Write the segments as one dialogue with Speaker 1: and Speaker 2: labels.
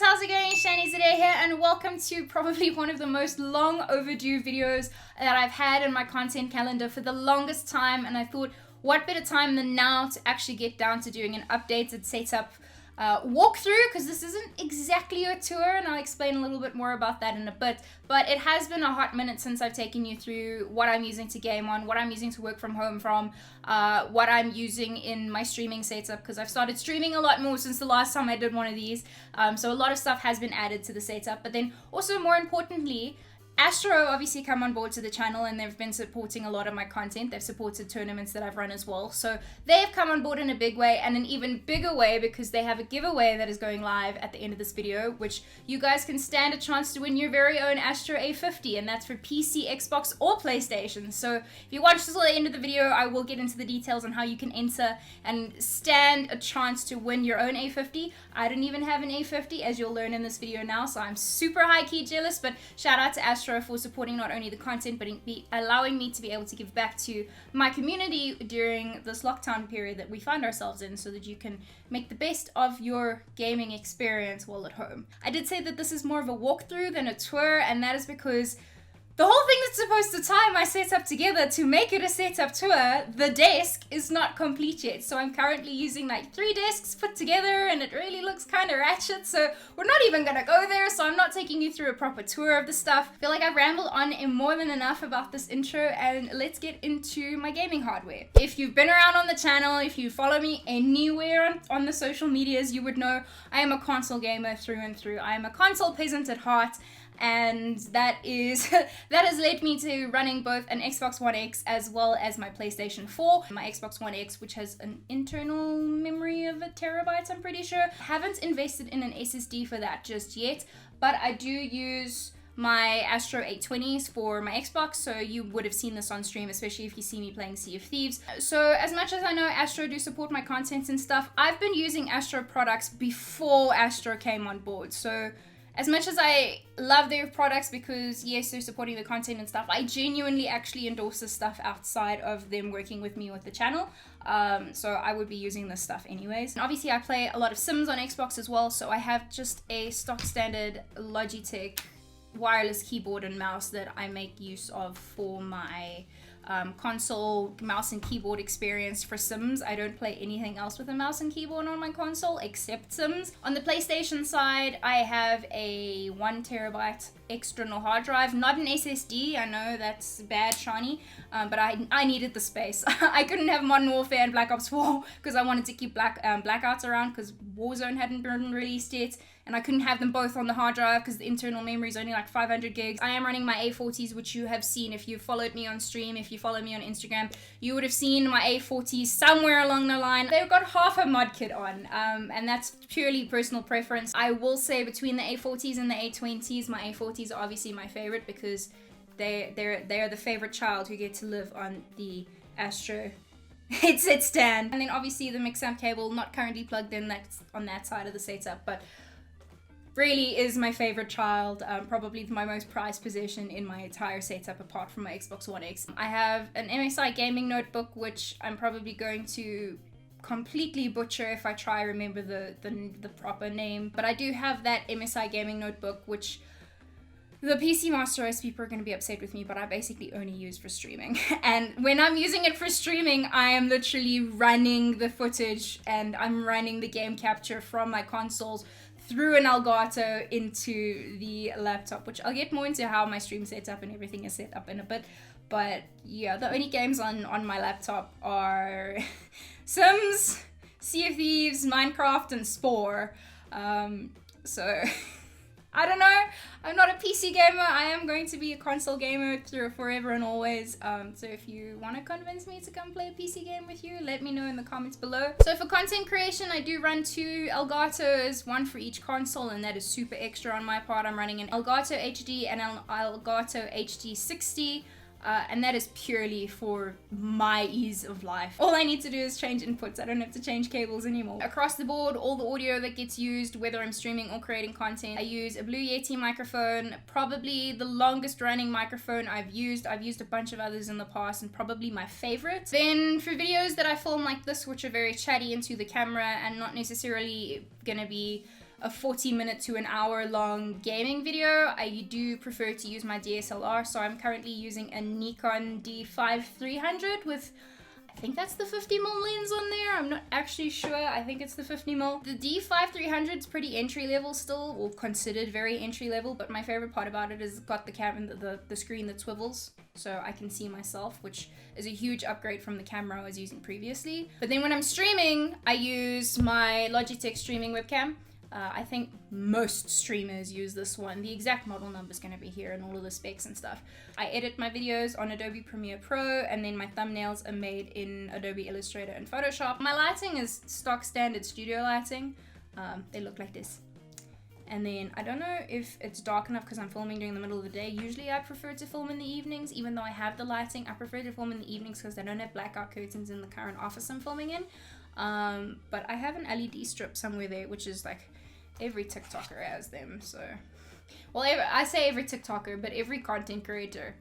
Speaker 1: how's it going? Shani today here, and welcome to probably one of the most long overdue videos that I've had in my content calendar for the longest time, and I thought what better time than now to actually get down to doing an updated setup walkthrough, because this isn't exactly a tour, and I'll explain a little bit more about that in a bit, but it has been a hot minute since I've taken you through what I'm using to game on, what I'm using to work from home from, what I'm using in my streaming setup, because I've started streaming a lot more since the last time I did one of these, so a lot of stuff has been added to the setup. But then also more importantly, Astro obviously come on board to the channel, and they've been supporting a lot of my content. They've supported tournaments that I've run as well. So they've come on board in a big way, and an even bigger way because they have a giveaway that is going live at the end of this video, which you guys can stand a chance to win your very own ASTRO A50, and that's for PC, Xbox, or PlayStation. So if you watch this till the end of the video, I will get into the details on how you can enter and stand a chance to win your own A50. I don't even have an A50, as you'll learn in this video now, so I'm super high-key jealous, but shout out to Astro for supporting not only the content but allowing me to be able to give back to my community during this lockdown period that we find ourselves in, so that you can make the best of your gaming experience while at home. I did say that this is more of a walkthrough than a tour, and that is because the whole thing that's supposed to tie my setup together to make it a setup tour, the desk, is not complete yet. So I'm currently using like 3 desks put together, and it really looks kind of ratchet. So we're not even gonna go there, so I'm not taking you through a proper tour of the stuff. I feel like I've rambled on more than enough about this intro, and let's get into my gaming hardware. If you've been around on the channel, if you follow me anywhere on the social medias, you would know I am a console gamer through and through. I am a console peasant at heart. And that has led me to running both an Xbox One X as well as my PlayStation 4. My Xbox One X, which has an internal memory of 1 terabyte, I'm pretty sure. Haven't invested in an SSD for that just yet, but I do use my ASTRO A50s for my Xbox, so you would have seen this on stream, especially if you see me playing Sea of Thieves. So as much as I know Astro do support my content and stuff, I've been using Astro products before Astro came on board. So as much as I love their products because, yes, they're supporting the content and stuff, I genuinely actually endorse this stuff outside of them working with me with the channel. So I would be using this stuff anyways. And obviously I play a lot of Sims on Xbox as well, so I have just a stock standard Logitech wireless keyboard and mouse that I make use of for my console mouse and keyboard experience for Sims. I don't play anything else with a mouse and keyboard on my console except Sims. On the PlayStation side, I have a 1 terabyte external hard drive, not an SSD. I know that's bad, Shani, but I needed the space. I couldn't have Modern Warfare and Black Ops 4 because I wanted to keep Blackouts around because Warzone hadn't been released yet, and I couldn't have them both on the hard drive because the internal memory is only like 500 gigs. I am running my A40s, which you have seen if you followed me on stream. If you follow me on Instagram, you would have seen my A40s somewhere along the line. They've got half a mod kit on, and that's purely personal preference. I will say between the A40s and the A20s, my A40s are obviously my favorite because they're the favorite child who get to live on the Astro headset stand. And then obviously the mix-amp cable, not currently plugged in, that's on that side of the setup, but really is my favorite child, probably my most prized possession in my entire setup apart from my Xbox One X. I have an MSI gaming notebook, which I'm probably going to completely butcher if I try remember the proper name, but I do have that MSI gaming notebook, which the PC Master Race people are going to be upset with me, but I basically only use for streaming. And when I'm using it for streaming, I am literally running the footage and I'm running the game capture from my consoles through an Elgato into the laptop, which I'll get more into how my stream setup and everything is set up in a bit. But yeah, the only games on my laptop are Sims, Sea of Thieves, Minecraft, and Spore. So I don't know, I'm not a PC gamer. I am going to be a console gamer through forever and always. So if you want to convince me to come play a PC game with you, let me know in the comments below. So for content creation, I do run 2 Elgatos, 1 for each console, and that is super extra on my part. I'm running an Elgato HD and an Elgato HD 60. And that is purely for my ease of life. All I need to do is change inputs. I don't have to change cables anymore. Across the board, all the audio that gets used, whether I'm streaming or creating content, I use a Blue Yeti microphone, probably the longest running microphone I've used. I've used a bunch of others in the past and probably my favorite. Then for videos that I film like this, which are very chatty into the camera and not necessarily gonna be a 40-minute to an hour long gaming video, I do prefer to use my DSLR. So I'm currently using a Nikon D5-300 with, I think that's the 50mm lens on there. I'm not actually sure. I think it's the 50mm. The D5-300 is pretty entry level still, or considered very entry level, but my favorite part about it is it's got the camera, the screen that swivels, so I can see myself, which is a huge upgrade from the camera I was using previously. But then when I'm streaming, I use my Logitech streaming webcam. I think most streamers use this one. The exact model number is going to be here and all of the specs and stuff. I edit my videos on Adobe Premiere Pro, and then my thumbnails are made in Adobe Illustrator and Photoshop. My lighting is stock standard studio lighting. They look like this. And then I don't know if it's dark enough because I'm filming during the middle of the day. Usually I prefer to film in the evenings, even though I have the lighting. I prefer to film in the evenings because I don't have blackout curtains in the current office I'm filming in. But I have an LED strip somewhere there, which is like, every TikToker has them, so. Well, I say every TikToker, but every content creator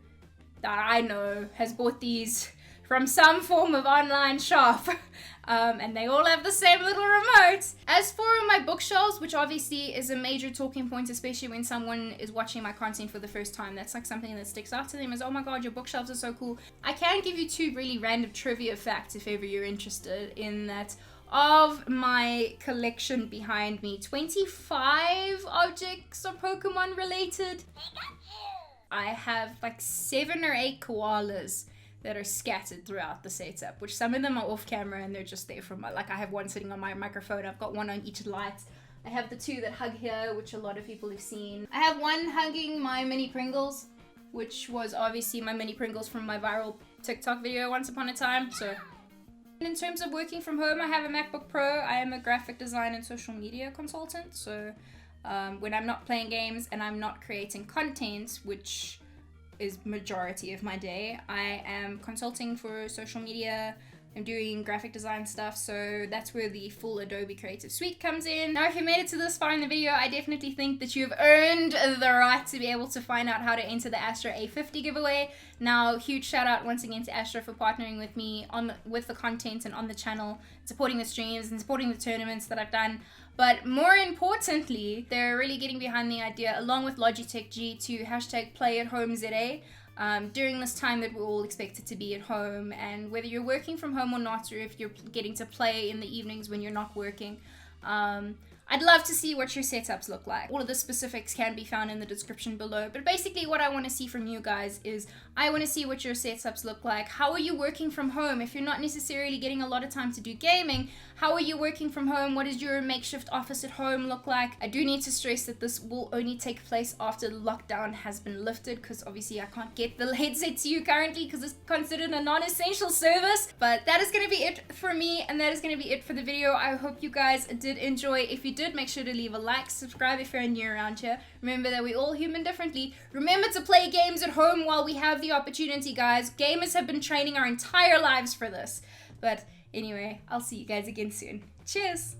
Speaker 1: that I know has bought these from some form of online shop. And they all have the same little remote. As for my bookshelves, which obviously is a major talking point, especially when someone is watching my content for the first time, that's like something that sticks out to them is, oh my god, your bookshelves are so cool. I can give you 2 really random trivia facts if ever you're interested in that. Of my collection behind me, 25 objects are Pokemon related. I have like 7 or 8 koalas that are scattered throughout the setup, which some of them are off camera and they're just there for my, like I have one sitting on my microphone, I've got one on each light. I have the 2 that hug here, which a lot of people have seen. I have one hugging my mini Pringles, which was obviously my mini Pringles from my viral TikTok video once upon a time, so. In terms of working from home, I have a MacBook Pro. I am a graphic design and social media consultant, so when I'm not playing games and I'm not creating content, which is majority of my day, I am consulting for social media. I'm doing graphic design stuff, so that's where the full Adobe Creative Suite comes in. Now, if you made it to this far in the video, I definitely think that you've earned the right to be able to find out how to enter the ASTRO A50 giveaway. Now, huge shout out once again to Astro for partnering with me with the content and on the channel, supporting the streams and supporting the tournaments that I've done. But more importantly, they're really getting behind the idea, along with Logitech G, to hashtag #PlayAtHomeZA. During this time that we're all expected to be at home, and whether you're working from home or not, or if you're getting to play in the evenings when you're not working, I'd love to see what your setups look like. All of the specifics can be found in the description below, but basically what I want to see from you guys is I want to see what your setups look like. How are you working from home? If you're not necessarily getting a lot of time to do gaming, how are you working from home? What does your makeshift office at home look like? I do need to stress that this will only take place after the lockdown has been lifted, because obviously I can't get the headset to you currently because it's considered a non-essential service. But that is going to be it for me, and that is going to be it for the video. I hope you guys did enjoy. If you did, make sure to leave a like, subscribe if you're new around here. Remember that we all human differently. Remember to play games at home while we have the opportunity, guys. Gamers have been training our entire lives for this. But anyway, I'll see you guys again soon. Cheers!